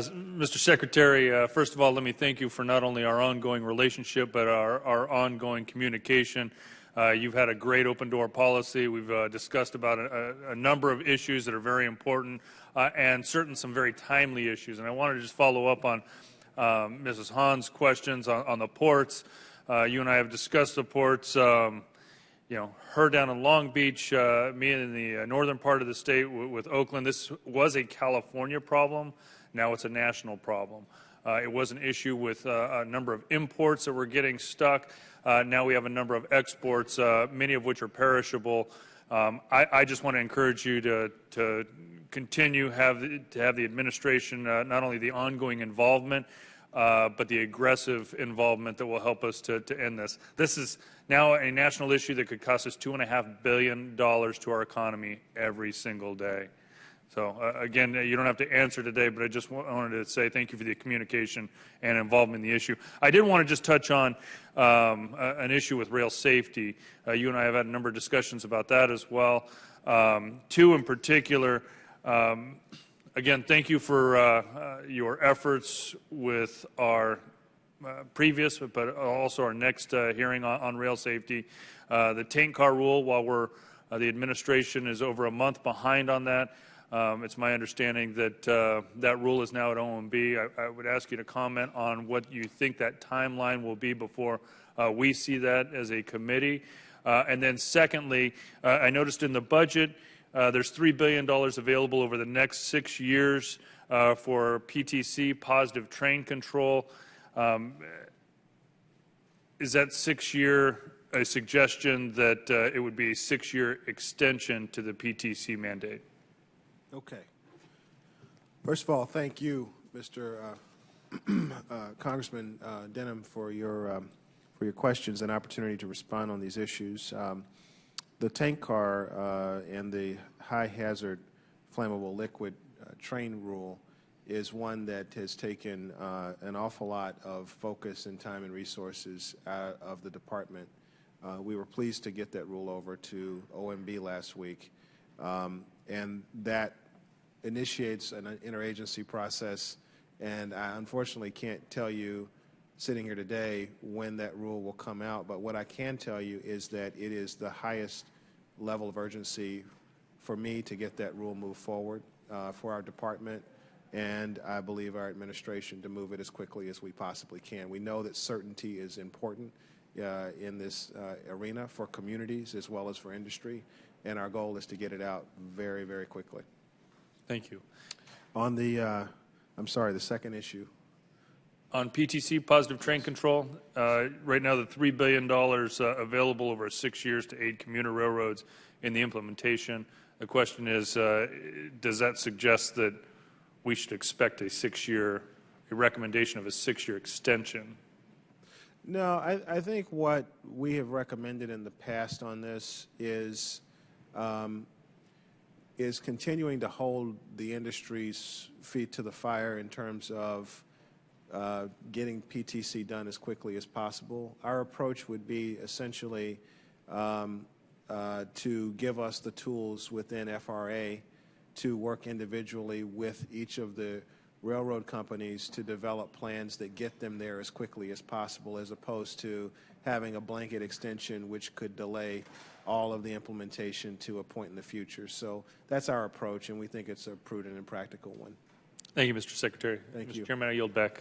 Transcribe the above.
Mr. Secretary, first of all, let me thank you for not only our ongoing relationship, but our ongoing communication. You've had a great open door policy. We've discussed about a number of issues that are very important and some very timely issues. And I wanted to just follow up on Mrs. Hahn's questions on the ports. You and I have discussed the ports. Her down in Long Beach, me in the northern part of the state with Oakland. This was a California problem. Now it's a national problem. It was an issue with a number of imports that were getting stuck. Now we have a number of exports, many of which are perishable. I just want to encourage you to continue to have the administration not only the ongoing involvement, but the aggressive involvement that will help us to end this. This is now a national issue that could cost us $2.5 billion to our economy every single day. So, again, you don't have to answer today, but I just wanted to say thank you for the communication and involvement in the issue. I did want to just touch on an issue with rail safety. You and I have had a number of discussions about that as well. Two in particular. Again, thank you for your efforts with our previous, but also our next hearing on rail safety. The tank car rule, while the administration is over a month behind on that, it's my understanding that that rule is now at OMB. I would ask you to comment on what you think that timeline will be before we see that as a committee. And then secondly, I noticed in the budget there's $3 billion available over the next 6 years for PTC, positive train control. Is that 6-year a suggestion that it would be a 6-year extension to the PTC mandate? Okay. First of all, thank you, Mr. Congressman Denham, for your questions and opportunity to respond on these issues. The tank car and the high hazard flammable liquid train rule is one that has taken an awful lot of focus and time and resources out of the department. We were pleased to get that rule over to OMB last week. And that initiates an interagency process, and I unfortunately can't tell you sitting here today when that rule will come out, but what I can tell you is that it is the highest level of urgency for me to get that rule moved forward for our department, and I believe our administration to move it as quickly as we possibly can. We know that certainty is important in this arena for communities as well as for industry, and our goal is to get it out very, very quickly. Thank you. On the, I'm sorry, the second issue. On PTC, positive train control, right now the $3 billion available over 6 years to aid commuter railroads in the implementation. The question is, does that suggest that we should expect a recommendation of a 6-year extension? No, I think what we have recommended in the past on this is continuing to hold the industry's feet to the fire in terms of getting PTC done as quickly as possible. Our approach would be essentially to give us the tools within FRA to work individually with each of the railroad companies to develop plans that get them there as quickly as possible, as opposed to having a blanket extension which could delay all of the implementation to a point in the future. So that's our approach, and we think it's a prudent and practical one. Thank you, Mr. Secretary. Thank you. Mr. Chairman, I yield back.